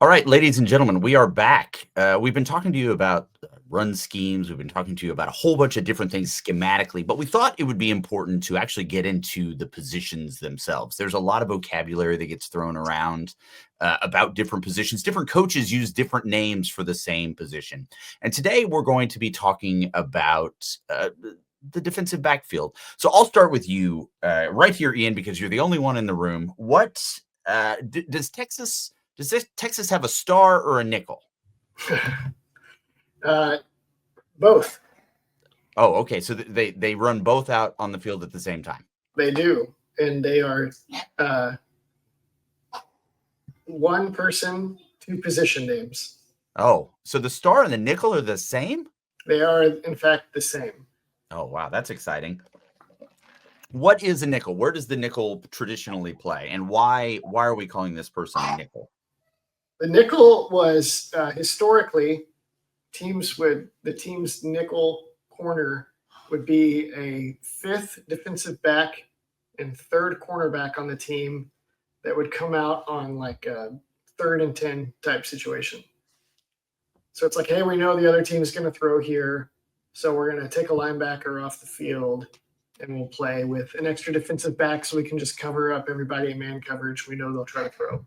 All right, ladies and gentlemen, we are back. We've been talking to you about run schemes. We've been talking to you about a whole bunch of different things schematically, but we thought it would be important to actually get into the positions themselves. There's a lot of vocabulary that gets thrown around about different positions. Different coaches use different names for the same position. And today we're going to be talking about the defensive backfield. So I'll start with you right here, Ian, because you're the only one in the room. What does Texas have a star or a nickel? Both. Oh, okay. So they run both out on the field at the same time. They do, and they are one person, two position names. Oh, so the star and the nickel are the same? They are, in fact, the same. Oh, wow. That's exciting. What is a nickel? Where does the nickel traditionally play? And why are we calling this person a nickel? The nickel was historically the team's nickel corner would be a fifth defensive back and third cornerback on the team that would come out on like a 3rd and 10 type situation. So it's like, hey, we know the other team is going to throw here, so we're going to take a linebacker off the field and we'll play with an extra defensive back so we can just cover up everybody in man coverage. We know they'll try to throw.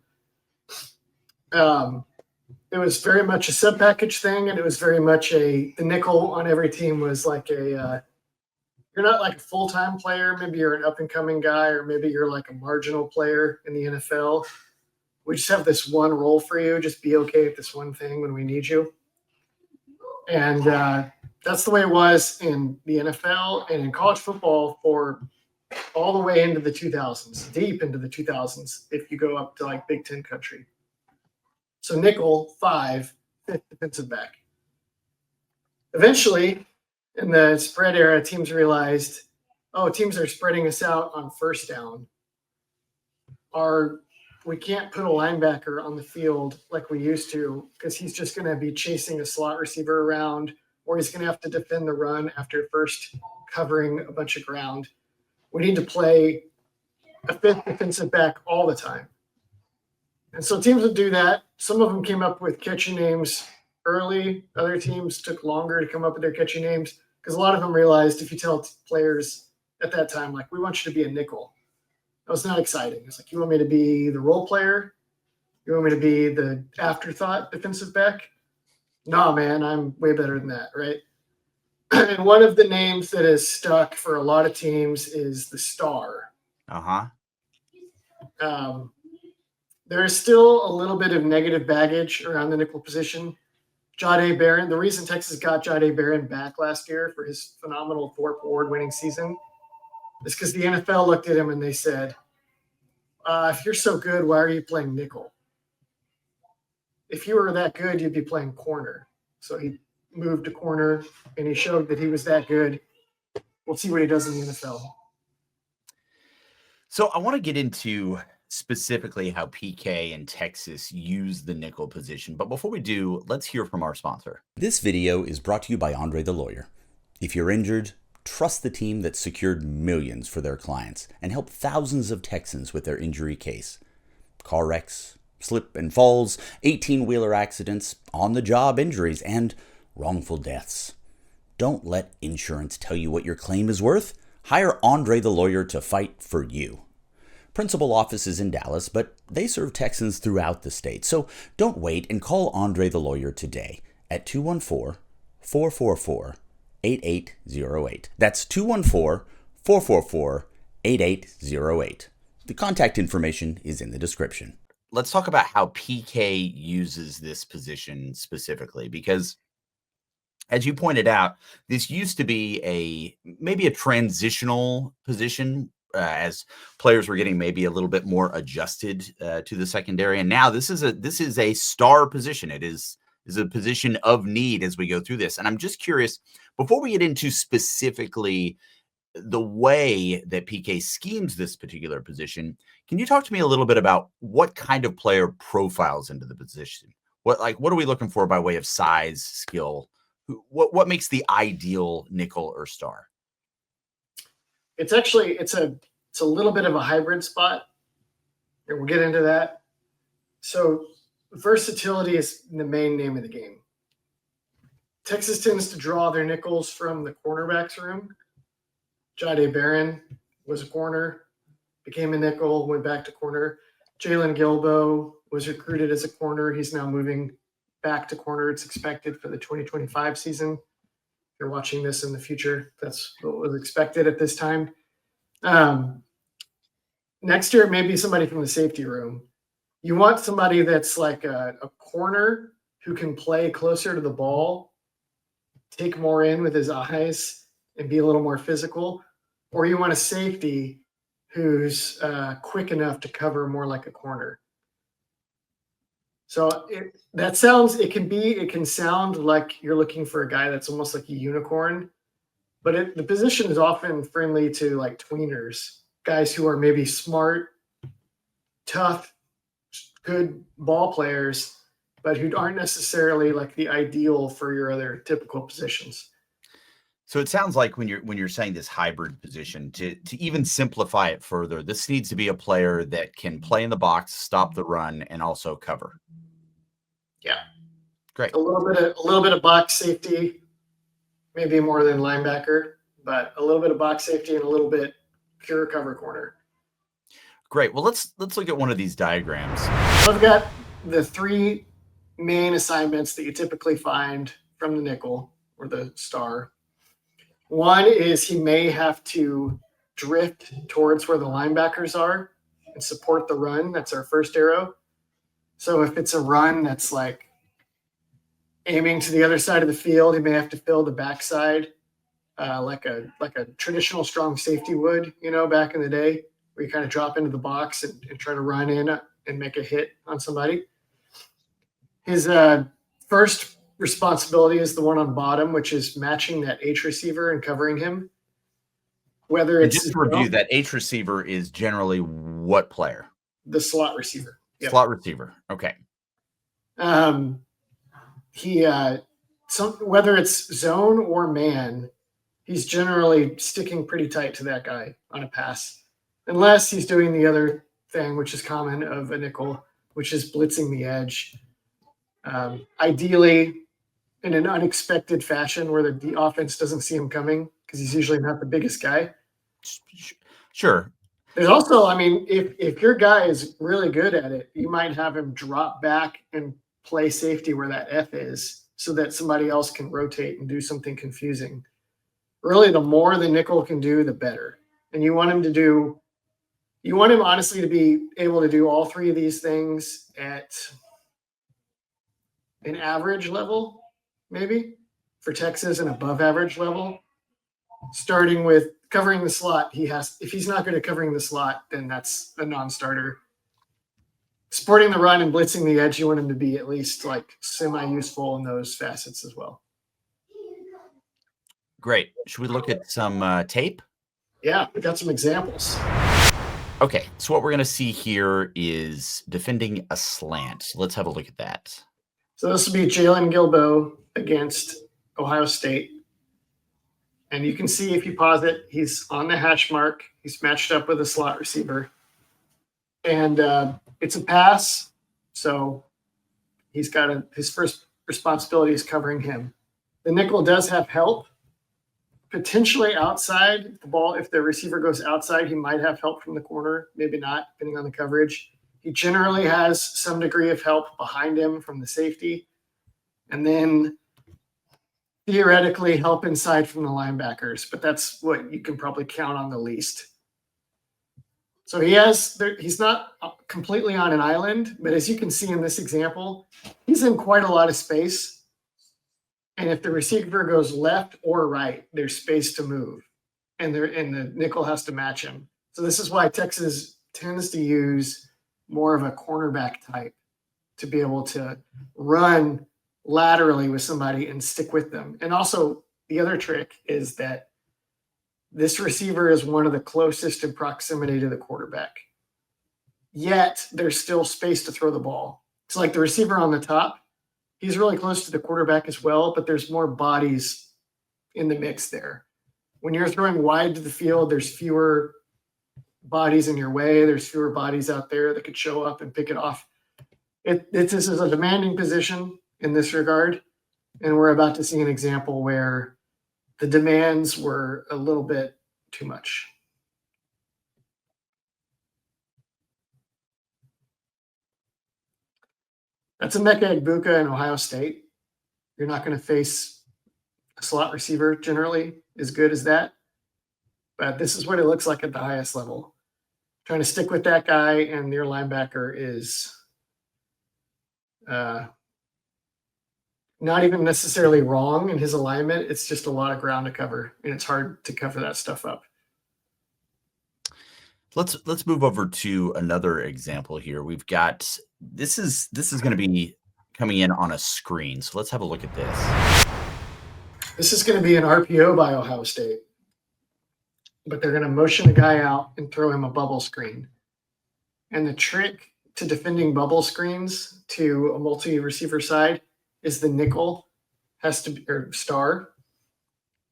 It was very much a sub package thing, and it was very much the nickel on every team was like you're not like a full-time player. Maybe you're an up-and-coming guy, or maybe you're like a marginal player in the NFL. We just have this one role for you. Just be okay with this one thing when we need you. And that's the way it was in the NFL and in college football for all the way into the 2000s, deep into the 2000s, if you go up to like Big Ten country. So nickel, 5, fifth defensive back. Eventually, in the spread era, teams realized, teams are spreading us out on first down. We can't put a linebacker on the field like we used to because he's just going to be chasing a slot receiver around, or he's going to have to defend the run after first covering a bunch of ground. We need to play a fifth defensive back all the time. And so teams would do that. Some of them came up with catchy names early. Other teams took longer to come up with their catchy names because a lot of them realized if you tell players at that time, like, we want you to be a nickel, that was not exciting. It's like, you want me to be the role player? You want me to be the afterthought defensive back? No, man, I'm way better than that, right? And one of the names that is stuck for a lot of teams is the star. Uh-huh. There is still a little bit of negative baggage around the nickel position. Jahdae Barron, the reason Texas got Jahdae Barron back last year for his phenomenal Thorpe Award-winning season is because the NFL looked at him and they said, if you're so good, why are you playing nickel? If you were that good, you'd be playing corner. So he moved to corner, and he showed that he was that good. We'll see what he does in the NFL. So I want to get into specifically how PK and Texas use the nickel position. But before we do, let's hear from our sponsor. This video is brought to you by Andre the Lawyer. If you're injured, trust the team that secured millions for their clients and helped thousands of Texans with their injury case. Car wrecks, slip and falls, 18-wheeler accidents, on-the-job injuries, and wrongful deaths. Don't let insurance tell you what your claim is worth. Hire Andre the Lawyer to fight for you. Principal office is in Dallas, but they serve Texans throughout the state. So don't wait and call Andre the Lawyer today at 214-444-8808. That's 214-444-8808. The contact information is in the description. Let's talk about how PK uses this position specifically, because as you pointed out, this used to be maybe a transitional position as players were getting maybe a little bit more adjusted to the secondary. And now this is a star position. It is a position of need as we go through this. And I'm just curious, before we get into specifically the way that PK schemes this particular position, can you talk to me a little bit about what kind of player profiles into the position? What are we looking for by way of size, skill? What makes the ideal nickel or star? It's a little bit of a hybrid spot, and we'll get into that. So versatility is the main name of the game. Texas tends to draw their nickels from the cornerbacks room. Jahdae Barron was a corner, became a nickel, went back to corner. Jalen Gilbo was recruited as a corner. He's now moving back to corner. It's expected for the 2025 season. If you're watching this in the future, that's what was expected at this time. Next year, it may be somebody from the safety room. You want somebody that's like a corner who can play closer to the ball, take more in with his eyes, and be a little more physical. Or you want a safety who's quick enough to cover more like a corner. So it can sound like you're looking for a guy that's almost like a unicorn, but the position is often friendly to like tweeners, guys who are maybe smart, tough, good ball players, but who aren't necessarily like the ideal for your other typical positions. So it sounds like when you're saying this hybrid position, to even simplify it further, this needs to be a player that can play in the box, stop the run, and also cover. Yeah. Great. A little bit of box safety, maybe more than linebacker, but a little bit of box safety and a little bit pure cover corner. Great. Well, let's look at one of these diagrams. So I've got the three main assignments that you typically find from the nickel or the star. One is he may have to drift towards where the linebackers are and support the run. That's our first arrow. So if it's a run that's like aiming to the other side of the field, he may have to fill the backside like a traditional strong safety would, back in the day, where you kind of drop into the box and try to run in and make a hit on somebody. His first responsibility is the one on bottom, which is matching that H receiver and covering him. Whether it's just to review, that H receiver is generally what player? The slot receiver. Yep. Slot receiver. Okay. Whether it's zone or man, he's generally sticking pretty tight to that guy on a pass, unless he's doing the other thing, which is common of a nickel, which is blitzing the edge. Ideally, in an unexpected fashion where the offense doesn't see him coming, because he's usually not the biggest guy. Sure. There's also, if your guy is really good at it, you might have him drop back and play safety where that F is so that somebody else can rotate and do something confusing. Really, the more the nickel can do, the better. And you want him honestly to be able to do all three of these things at an average level, maybe for Texas, an above average level, starting with covering the slot. If he's not good at covering the slot, then that's a non-starter. Supporting the run and blitzing the edge, you want him to be at least like semi-useful in those facets as well. Great. Should we look at some tape? Yeah, we got some examples. Okay, so what we're going to see here is defending a slant. So let's have a look at that. So this will be Jalen Gilbo against Ohio State. And you can see if you pause it, he's on the hash mark. He's matched up with a slot receiver. And it's a pass, so he's got his first responsibility is covering him. The nickel does have help. Potentially outside the ball, if the receiver goes outside, he might have help from the corner, maybe not, depending on the coverage. He generally has some degree of help behind him from the safety. And then theoretically help inside from the linebackers, but that's what you can probably count on the least. So he's not completely on an island, but as you can see in this example, he's in quite a lot of space. And if the receiver goes left or right, there's space to move, and the nickel has to match him. So this is why Texas tends to use more of a cornerback type to be able to run laterally with somebody and stick with them. And also the other trick is that this receiver is one of the closest in proximity to the quarterback. Yet there's still space to throw the ball. It's like the receiver on the top, he's really close to the quarterback as well, but there's more bodies in the mix there. When you're throwing wide to the field, there's fewer bodies in your way. There's fewer bodies out there that could show up and pick it off. This is a demanding position in this regard, and we're about to see an example where the demands were a little bit too much. That's Emeka Egbuka in Ohio State. You're not going to face a slot receiver generally as good as that, but this is what it looks like at the highest level. Trying to stick with that guy, and your linebacker is not even necessarily wrong in his alignment. It's just a lot of ground to cover, and it's hard to cover that stuff up. Let's move over to another example here. We've got this is going to be coming in on a screen. So let's have a look at this. This is going to be an RPO by Ohio State, but they're going to motion a guy out and throw him a bubble screen. And the trick to defending bubble screens to a multi-receiver side is the nickel has to be, or star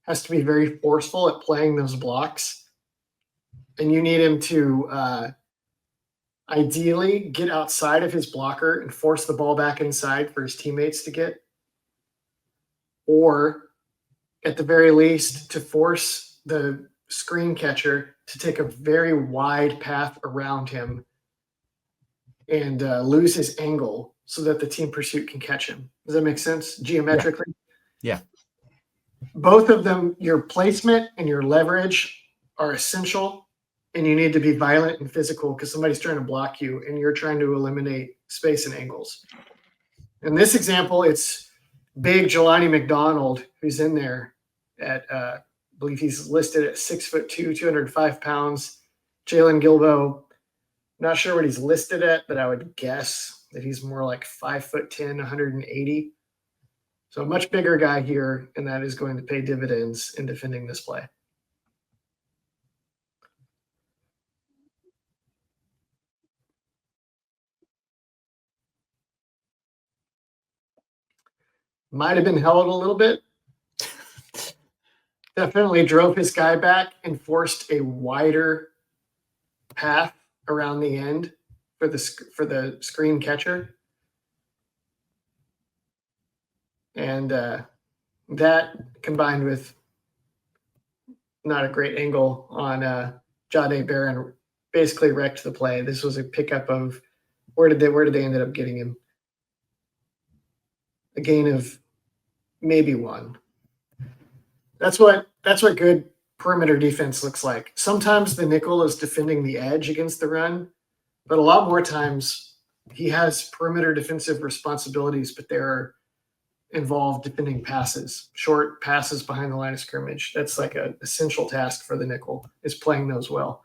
has to be very forceful at playing those blocks. And you need him to ideally get outside of his blocker and force the ball back inside for his teammates to get, or at the very least to force the screen catcher to take a very wide path around him and lose his angle so that the team pursuit can catch him. Does that make sense geometrically? Yeah. Both of them, your placement and your leverage are essential, and you need to be violent and physical because somebody's trying to block you and you're trying to eliminate space and angles. In this example, it's big Jelani McDonald who's in there at I believe he's listed at 6'2", 205 pounds. Jalen Gilbo, not sure what he's listed at, but I would guess that he's more like 5'10", 180. So a much bigger guy here, and that is going to pay dividends in defending this play. Might have been held a little bit. Definitely drove his guy back and forced a wider path around the end for the screen catcher. And that combined with not a great angle on Jahdae Barron basically wrecked the play. This was a pickup of where did they end up getting him? A gain of maybe one. That's what good perimeter defense looks like. Sometimes the nickel is defending the edge against the run, but a lot more times he has perimeter defensive responsibilities, but they're involved defending passes, short passes behind the line of scrimmage. That's like an essential task for the nickel, is playing those well.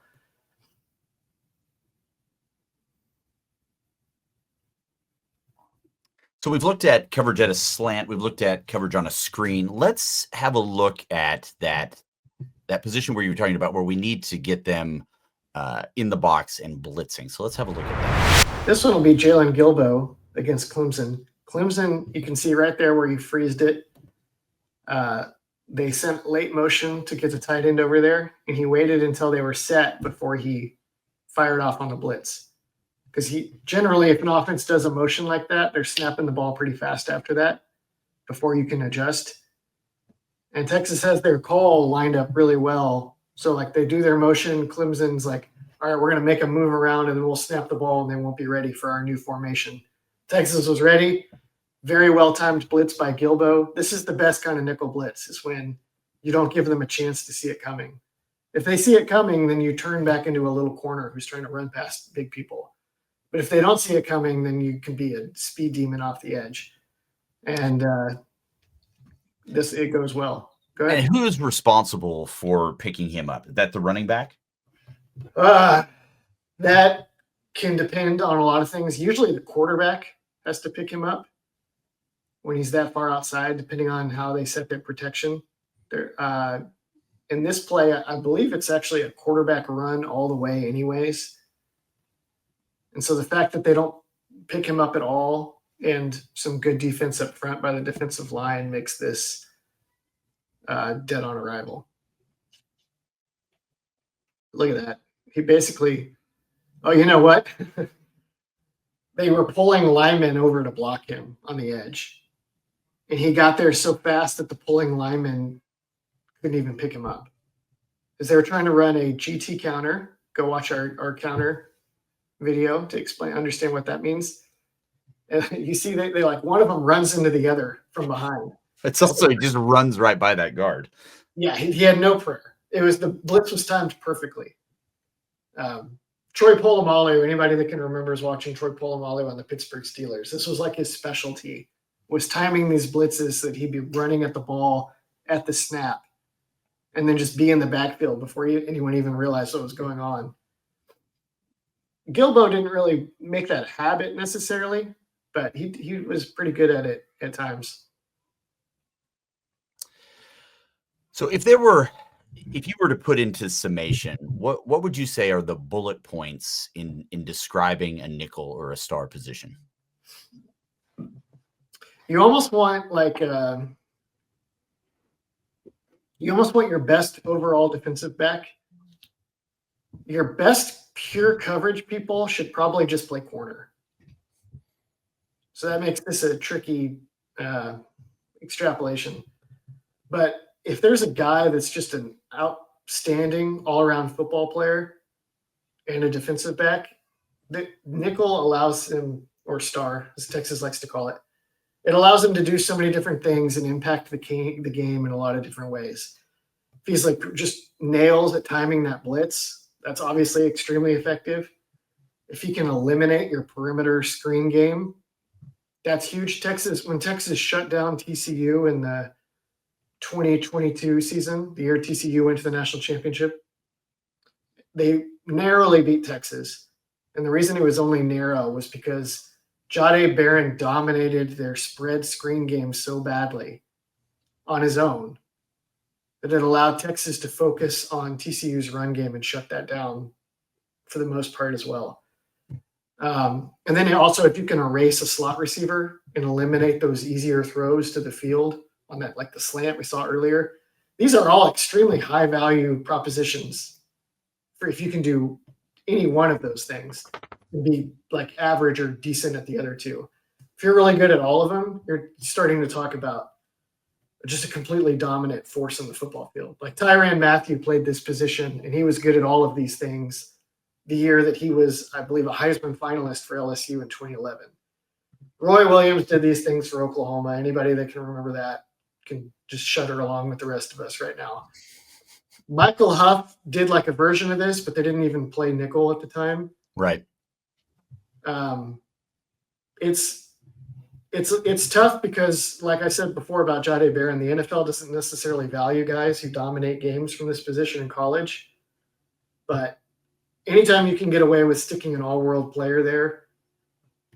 So we've looked at coverage at a slant. We've looked at coverage on a screen. Let's have a look at that position where you were talking about where we need to get them in the box and blitzing. So let's have a look at that. This one will be Jalen Gilbo against Clemson. Clemson, you can see right there where you freezed it. They sent late motion to get the tight end over there, and he waited until they were set before he fired off on the blitz. Because he generally, if an offense does a motion like that, they're snapping the ball pretty fast after that before you can adjust. And Texas has their call lined up really well. So like they do their motion, Clemson's like, all right, we're going to make a move around and then we'll snap the ball and they won't be ready for our new formation. Texas was ready. Very well-timed blitz by Gilbo. This is the best kind of nickel blitz, is when you don't give them a chance to see it coming. If they see it coming, then you turn back into a little corner who's trying to run past big people. But if they don't see it coming, then you can be a speed demon off the edge. And it goes well. Go ahead. And who is responsible for picking him up? Is that the running back? That can depend on a lot of things. Usually the quarterback has to pick him up when he's that far outside, depending on how they set their protection. In this play, I believe it's actually a quarterback run all the way anyways. And so the fact that they don't pick him up at all and some good defense up front by the defensive line makes this dead on arrival. Look at that. He basically, oh, you know what? they were pulling linemen over to block him on the edge. And he got there so fast that the pulling linemen couldn't even pick him up. Because they were trying to run a GT counter. Go watch our counter video to understand what that means. And you see they like one of them runs into the other from behind. It's also he just runs right by that guard. Yeah, he had no prayer. It was the blitz was timed perfectly. Troy Polamalu, anybody that can remember is watching Troy Polamalu on the Pittsburgh Steelers. This was like his specialty, was timing these blitzes that he'd be running at the ball at the snap and then just be in the backfield before anyone even realized what was going on. Gilbo didn't really make that habit necessarily, but he was pretty good at it at times. So if you were to put into summation, what would you say are the bullet points in describing a nickel or a star position? You almost want your best overall defensive back. Your best pure coverage people should probably just play corner. So that makes this a tricky extrapolation. But if there's a guy that's just an outstanding all-around football player and a defensive back, the nickel allows him, or star, as Texas likes to call it, it allows him to do so many different things and impact the game in a lot of different ways. If he's like just nails at timing that blitz, that's obviously extremely effective. If he can eliminate your perimeter screen game, that's huge. When Texas shut down TCU in the 2022 season, the year TCU went to the national championship, they narrowly beat Texas. And the reason it was only narrow was because Jahdae Barron dominated their spread screen game so badly on his own that it allowed Texas to focus on TCU's run game and shut that down for the most part as well. And then also, if you can erase a slot receiver and eliminate those easier throws to the field on that, like the slant we saw earlier, these are all extremely high value propositions for if you can do any one of those things and be like average or decent at the other two. If you're really good at all of them, you're starting to talk about just a completely dominant force on the football field. Like Tyrann Mathieu played this position and he was good at all of these things the year that he was, I believe, a Heisman finalist for LSU in 2011. Roy Williams did these things for Oklahoma. Anybody that can remember that can just shudder along with the rest of us right now. Michael Huff did like a version of this, but they didn't even play nickel at the time. Right. It's tough because, like I said before about Jahdae Barron, the NFL doesn't necessarily value guys who dominate games from this position in college. But anytime you can get away with sticking an all-world player there,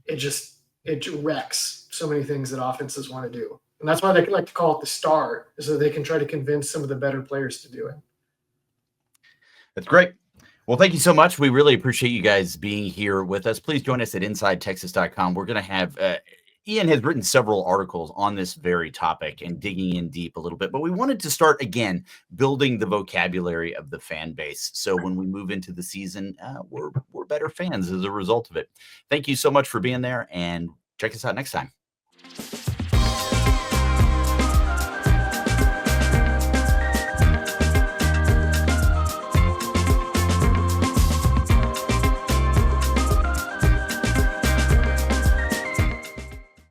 it wrecks so many things that offenses want to do. And that's why they like to call it the star, so they can try to convince some of the better players to do it. That's great. Well, thank you so much. We really appreciate you guys being here with us. Please join us at InsideTexas.com. We're going to have Ian has written several articles on this very topic and digging in deep a little bit, but we wanted to start again building the vocabulary of the fan base. So when we move into the season, we're better fans as a result of it. Thank you so much for being there, and check us out next time.